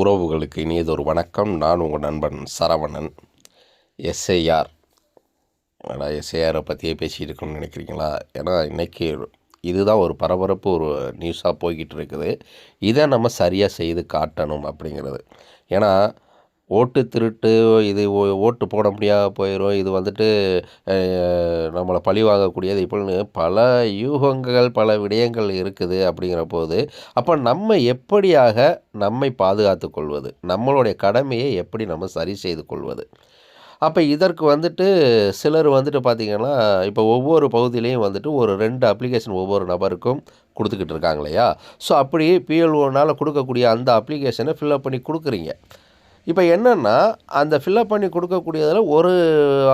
உறவுகளுக்கு இனியதொரு வணக்கம். நான் உங்கள் நண்பன் சரவணன். எஸ்ஐஆர் எஸ்ஐஆரை பற்றியே பேசிகிட்டு இருக்கோம்னு நினைக்கிறீங்களா? ஏன்னா இன்றைக்கி இதுதான் ஒரு பரபரப்பு ஒரு நியூஸாக போய்கிட்டு இருக்குது. இதை நம்ம சரியாக செய்து காட்டணும் அப்படிங்கிறது. ஏன்னா ஓட்டு திருட்டு, இது ஓட்டு போட முடியாத போயிடும், இது நம்மளை பழிவாங்கக்கூடியது இப்படின்னு பல யூகங்கள் பல விடயங்கள் இருக்குது. அப்படிங்கிற போது அப்போ நம்ம எப்படியாக நம்மை பாதுகாத்து கொள்வது, நம்மளுடைய கடமையை எப்படி நம்ம சரி செய்து கொள்வது? அப்போ இதற்கு சிலர் பார்த்திங்கன்னா, இப்போ ஒவ்வொரு பகுதியிலையும் ஒரு 2 அப்ளிகேஷன் ஒவ்வொரு நபருக்கும் கொடுத்துக்கிட்டு இருக்காங்க இல்லையா? ஸோ அப்படி பிஎல்ஓனால் கொடுக்கக்கூடிய அந்த அப்ளிகேஷனை ஃபில்அப் பண்ணி கொடுக்குறீங்க. இப்போ என்னென்னா, அந்த ஃபில்அப் பண்ணி கொடுக்கக்கூடியதில் ஒரு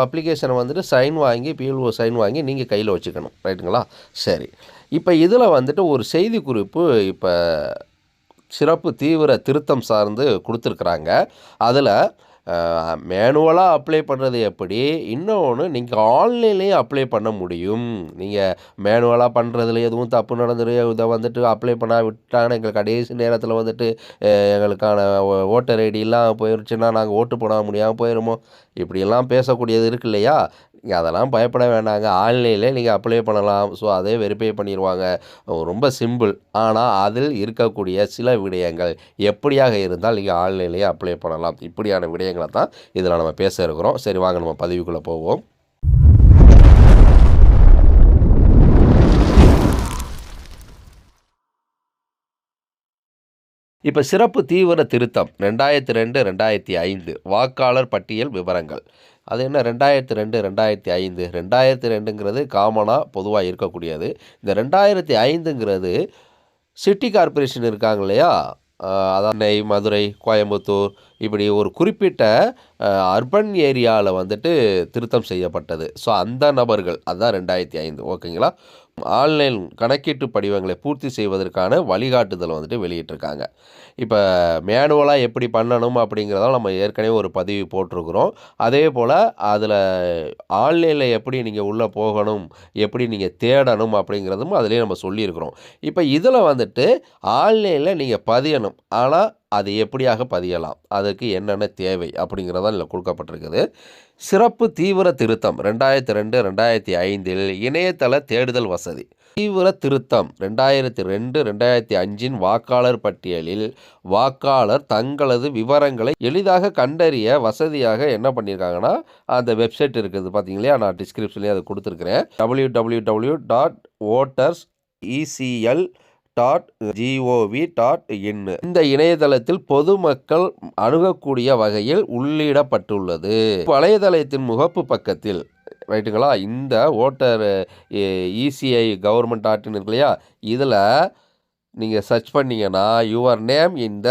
அப்ளிகேஷனை சைன் வாங்கி, பிஎல்ஓ சைன் வாங்கி நீங்கள் கையில் வச்சுக்கணும். ரைட்டுங்களா? சரி. இப்போ இதில் ஒரு செய்தி குறிப்பு இப்போ சிறப்பு தீவிர திருத்தம் சார்ந்து கொடுத்துருக்குறாங்க. அதில் மேனுவலாக அப்ளை பண்ணுறது எப்படி, இன்னொன்று நீங்கள் ஆன்லைன்லேயும் அப்ளை பண்ண முடியும். நீங்கள் மேனுவலாக பண்ணுறதுல எதுவும் தப்பு நடந்துரு, இதை அப்ளை பண்ண விட்டாங்கன்னா எங்களுக்கு கடைசி நேரத்தில் எங்களுக்கான ஓட்டர் ஐடியெலாம் போயிடுச்சுன்னா நாங்கள் ஓட்டு போட முடியாமல் போயிடுமோ, இப்படியெல்லாம் பேசக்கூடியது இருக்கு இல்லையா? நீங்கள் அதெல்லாம் பயப்பட வேண்டாங்க. ஆன்லைனில் நீங்கள் அப்ளை பண்ணலாம். ஸோ அதே வெரிஃபை பண்ணிடுவாங்க. ரொம்ப சிம்பிள். ஆனால் அதில் இருக்கக்கூடிய சில விடயங்கள் எப்படியாக இருந்தால் நீங்கள் ஆன்லைன்லேயே அப்ளை பண்ணலாம். இப்படியான விடயங்களை தான் இதில் நம்ம பேச இருக்கிறோம். சரி, வாங்க நம்ம பதிவுக்குள்ளே போவோம். இப்போ சிறப்பு தீவிர திருத்தம் 2002 2005 வாக்காளர் பட்டியல் விவரங்கள். அது என்ன 2002 2005? 2002ங்கிறது காமனாக பொதுவாக இருக்கக்கூடியது. இந்த 2005ங்கிறது சிட்டி கார்ப்பரேஷன் இருக்காங்க இல்லையா? அதான் சென்னை, மதுரை, கோயம்புத்தூர், இப்படி ஒரு குறிப்பிட்ட அர்பன் ஏரியாவில் திருத்தம் செய்யப்பட்டது. ஸோ அந்த நபர்கள் அதுதான் 2005. ஓகேங்களா? ஆன்லைன் கணக்கீட்டு படிவங்களை பூர்த்தி செய்வதற்கான வழிகாட்டுதல் வெளியிட்டிருக்காங்க. இப்போ மேனுவலாக எப்படி பண்ணணும் அப்படிங்கிறதால நம்ம ஏற்கனவே ஒரு பதிவு போட்டிருக்கிறோம். அதே போல் அதில் ஆன்லைனில் எப்படி நீங்கள் உள்ளே போகணும், எப்படி நீங்கள் தேடணும் அப்படிங்கிறதும் அதிலே நம்ம சொல்லியிருக்கிறோம். இப்போ இதில் ஆன்லைனில் நீங்கள் பதியணும். ஆனால் அது எப்படியாக பதியலாம், அதுக்கு என்னென்ன தேவை அப்படிங்கிறதான் இதில் கொடுக்கப்பட்டிருக்குது. சிறப்பு தீவிர திருத்தம் 2002 2005 இணையதள தேடுதல் வசதி. தீவிர திருத்தம் 2002 2005 வாக்காளர் பட்டியலில் வாக்காளர் தங்களது விவரங்களை எளிதாக கண்டறிய வசதியாக என்ன பண்ணியிருக்காங்கன்னா, அந்த வெப்சைட் இருக்குது பார்த்தீங்களா? நான் டிஸ்கிரிப்ஷன்லேயே அதை கொடுத்துருக்குறேன். www.votersecl.gov.in இந்த இணையதளத்தில் பொதுமக்கள் அணுகக்கூடிய வகையில் உள்ளிடப்பட்டுள்ளது. வலைதளத்தின் முகப்பு பக்கத்தில் ரைட்டுங்களா, இந்த ஓட்டர் இசிஐ கவர்மெண்ட்.in இருக்கு இல்லையா? இதில் நீங்கள் சர்ச் பண்ணிங்கன்னா your name in the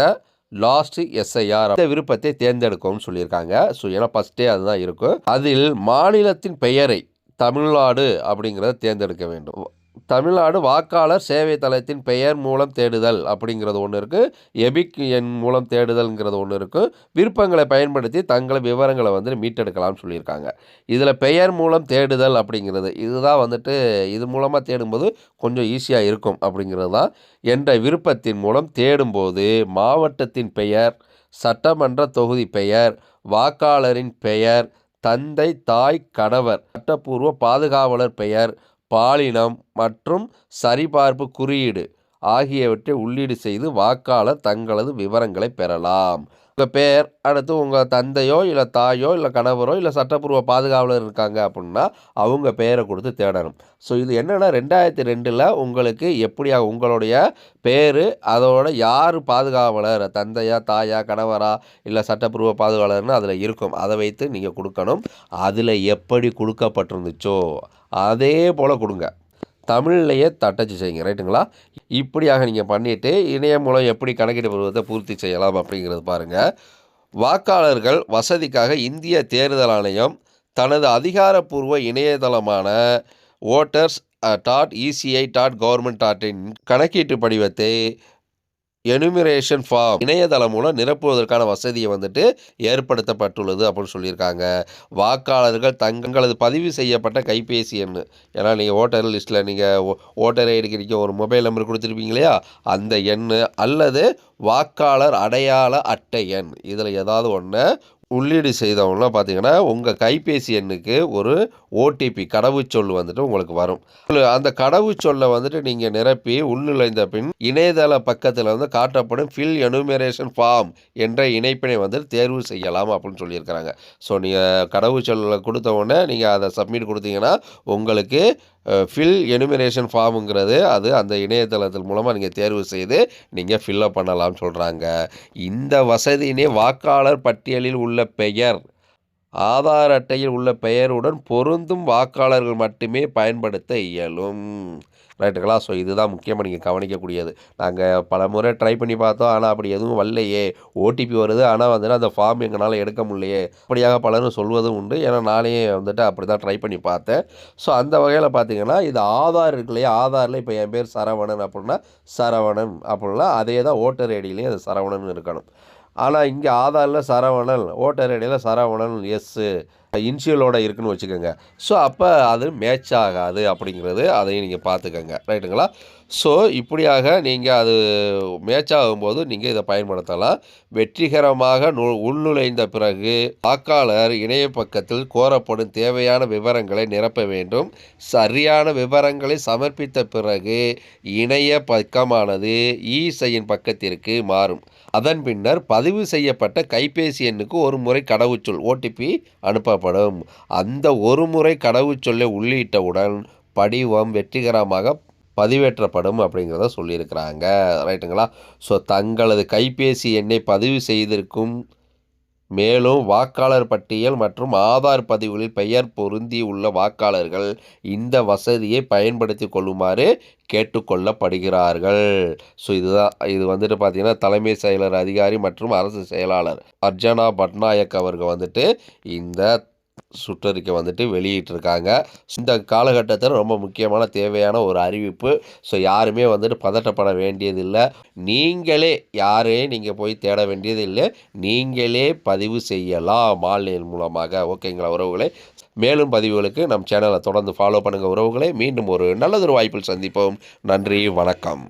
last SIR இந்த விருப்பத்தை தேர்ந்தெடுக்கும்னு சொல்லியிருக்காங்க. ஸோ ஏன்னா ஃபஸ்ட்டே அதுதான் இருக்கும். அதில் மாநிலத்தின் பெயரை தமிழ்நாடு அப்படிங்கிறத தேர்ந்தெடுக்க வேண்டும். தமிழ்நாடு வாக்காளர் சேவை தளத்தின் பெயர் மூலம் தேடுதல் அப்படிங்கிறது ஒன்று இருக்குது. எபிக் எண் மூலம் தேடுதல்ங்கிறது ஒன்று இருக்குது. விருப்பங்களை பயன்படுத்தி தங்களை விவரங்களை மீட்டெடுக்கலாம்னு சொல்லியிருக்காங்க. இதில் பெயர் மூலம் தேடுதல் அப்படிங்கிறது இதுதான் இது மூலமாக தேடும்போது கொஞ்சம் ஈஸியாக இருக்கும் அப்படிங்கிறது தான். என்ற விருப்பத்தின் மூலம் தேடும்போது மாவட்டத்தின் பெயர், சட்டமன்ற தொகுதி பெயர், வாக்காளரின் பெயர், தந்தை, தாய், கணவர், சட்டப்பூர்வ பாதுகாவலர் பெயர், பாலினம் மற்றும் சரிபார்ப்பு குறியீடு ஆகியவற்றை உள்ளீடு செய்து வாக்காளர் தங்களது விவரங்களை பெறலாம். உங்கள் பெயர், அடுத்து உங்கள் தந்தையோ இல்லை தாயோ இல்லை கணவரோ இல்லை சட்டப்பூர்வ பாதுகாவலர் இருக்காங்க அப்படின்னா அவங்க பெயரை கொடுத்து தேடணும். ஸோ இது என்னென்னா 2002 உங்களுக்கு எப்படியா உங்களுடைய பேர், அதோட யார் பாதுகாவலர், தந்தையா தாயா கணவரா இல்லை சட்டப்பூர்வ பாதுகாவலர்னு அதில் இருக்கும். அதை வைத்து நீங்கள் கொடுக்கணும். அதில் எப்படி கொடுக்கப்பட்டிருந்துச்சோ அதே போல் கொடுங்க. தமிழ்லையே தட்டச்சு செய்யுங்க. ரைட்டுங்களா? இப்படியாக நீங்கள் பண்ணிவிட்டு இணையம் மூலம் எப்படி கணக்கீட்டு பருவத்தை பூர்த்தி செய்யலாம் அப்படிங்கிறது பாருங்கள். வாக்காளர்கள் வசதிக்காக இந்திய தேர்தல் ஆணையம் தனது அதிகாரப்பூர்வ இணையதளமான voters.eci.government.in கணக்கீட்டு படிவத்தை எனுமிரேஷன் ஃபார்ம் இணையதளம் மூலம் நிரப்புவதற்கான வசதியை வந்துட்டு ஏற்படுத்தப்பட்டுள்ளது அப்படின்னு சொல்லியிருக்காங்க. வாக்காளர்கள் தங்களது பதிவு செய்யப்பட்ட கைபேசி எண், ஏன்னா நீங்கள் ஓட்டர் லிஸ்ட்டில் நீங்கள் ஓட்டர் ஐடிக்கு நீங்கள் ஒரு மொபைல் நம்பர் கொடுத்துருப்பீங்க இல்லையா, அந்த எண் அல்லது வாக்காளர் அடையாள அட்டை எண், இதில் ஏதாவது ஒன்று உள்ளீடு செய்தவங்களாம் பார்த்தீங்கன்னா உங்கள் கைபேசி எண்ணுக்கு ஒரு ஓடிபி கடவுச்சொல் வந்துட்டு உங்களுக்கு வரும். அந்த கடவுச்சொல்லை வந்துட்டு நீங்கள் நிரப்பி உள்நுழைந்த பின் இணையதள பக்கத்தில் வந்து காட்டப்படும் ஃபில் எனுமெரேஷன் ஃபார்ம் என்ற இணைப்பினை வந்து தேர்வு செய்யலாம் அப்படின்னு சொல்லியிருக்கிறாங்க. ஸோ நீங்கள் கடவுச்சொல்லை கொடுத்த உடனே நீங்கள் அதை சப்மிட் கொடுத்தீங்கன்னா உங்களுக்கு ஃபில் எனுமெரேஷன் ஃபார்முங்கிறது அது அந்த இணையதளத்தின் மூலமாக நீங்கள் தேர்வு செய்து நீங்கள் ஃபில்லப் பண்ணலாம்னு சொல்கிறாங்க. இந்த வசதியினை வாக்காளர் பட்டியலில் உள்ள பெயர், ஆதார் அட்டையில் உள்ள பெயருடன் பொருந்தும் வாக்காளர்கள் மட்டுமே பயன்படுத்த இயலும். ரைட்டுங்களா? ஸோ இதுதான் முக்கியமாக நீங்கள் கவனிக்கக்கூடியது. நாங்கள் பல முறை ட்ரை பண்ணி பார்த்தோம், ஆனால் அப்படி எதுவும் வரலையே. ஓடிபி வருது, ஆனால் வந்துட்டு அந்த ஃபார்ம் எங்களால் எடுக்க முடியலையே, அப்படியாக பலரும் சொல்வதும் உண்டு. ஏன்னா நானே வந்துட்டு அப்படி தான் ட்ரை பண்ணி பார்த்தேன். ஸோ அந்த வகையில் பார்த்தீங்கன்னா இது ஆதார் இருக்கு இல்லையா, ஆதாரில் இப்போ என் பேர் சரவணன் அப்படின்னா சரவணன் அப்படின்னா அதே தான் ஓட்டர் ஐடியிலையும் அது சரவணன் இருக்கணும். ஆனால் இங்கே ஆதாரில் சரவணன், ஓட்டர் ஐடியில் சரவணன் எஸ்ஸு இன்ஷியலோட இருக்குன்னு வச்சுக்கோங்க. ஸோ அப்போ அது மேட்ச் ஆகாது அப்படிங்கிறது அதையும் நீங்கள் பார்த்துக்கோங்க. ரைட்டுங்களா? ஸோ இப்படியாக நீங்கள் அது மேட்ச் ஆகும்போது நீங்கள் இதை பயன்படுத்தலாம். வெற்றிகரமாக உள்நுழைந்த பிறகு வாக்காளர் இணைய பக்கத்தில் கோரப்படும் தேவையான விவரங்களை நிரப்ப வேண்டும். சரியான விவரங்களை சமர்ப்பித்த பிறகு இணைய பக்கமானது இ-செயல் பக்கத்திற்கு மாறும். அதன் பின்னர் பதிவு செய்யப்பட்ட கைபேசி எண்ணுக்கு ஒரு முறை கடவுச்சொல் ஓடிபி அனுப்பப்படும். அந்த ஒரு முறை கடவுச்சொல்லை உள்ளிட்டவுடன் படிவம் வெற்றிகரமாக பதிவேற்றப்படும் அப்படிங்கிறத சொல்லியிருக்கிறாங்க. ரைட்டுங்களா? ஸோ தங்களது கைபேசி எண்ணை பதிவு செய்திருக்கும் மேலும் வாக்காளர் பட்டியல் மற்றும் ஆதார் பதிவுகளில் பெயர் பொருந்தி உள்ள வாக்காளர்கள் இந்த வசதியை பயன்படுத்தி கொள்ளுமாறு கேட்டுக்கொள்ளப்படுகிறார்கள். ஸோ இது வந்துட்டு பார்த்தீங்கன்னா தலைமை செயலர் அதிகாரி மற்றும் அரசு செயலாளர் அர்ச்சனா பட்நாயக் அவர்கள் வந்துட்டு இந்த சுற்றறிக்கை வந்துட்டு வெளியிட்டிருக்காங்க. இந்த காலகட்டத்தில் ரொம்ப முக்கியமான தேவையான ஒரு அறிவிப்பு. ஸோ யாருமே வந்துட்டு பதட்டப்பட வேண்டியதில்லை. நீங்களே யாரையும் நீங்கள் போய் தேட வேண்டியது இல்லை. நீங்களே பதிவு செய்யலாம் ஆன்லைன் மூலமாக. ஓகேங்களா உறவுகளே? மேலும் பதிவுகளுக்கு நம் சேனலை தொடர்ந்து ஃபாலோ பண்ணுங்கள் உறவுகளே. மீண்டும் ஒரு நல்லதொரு வாய்ப்பில் சந்திப்போம். நன்றி, வணக்கம்.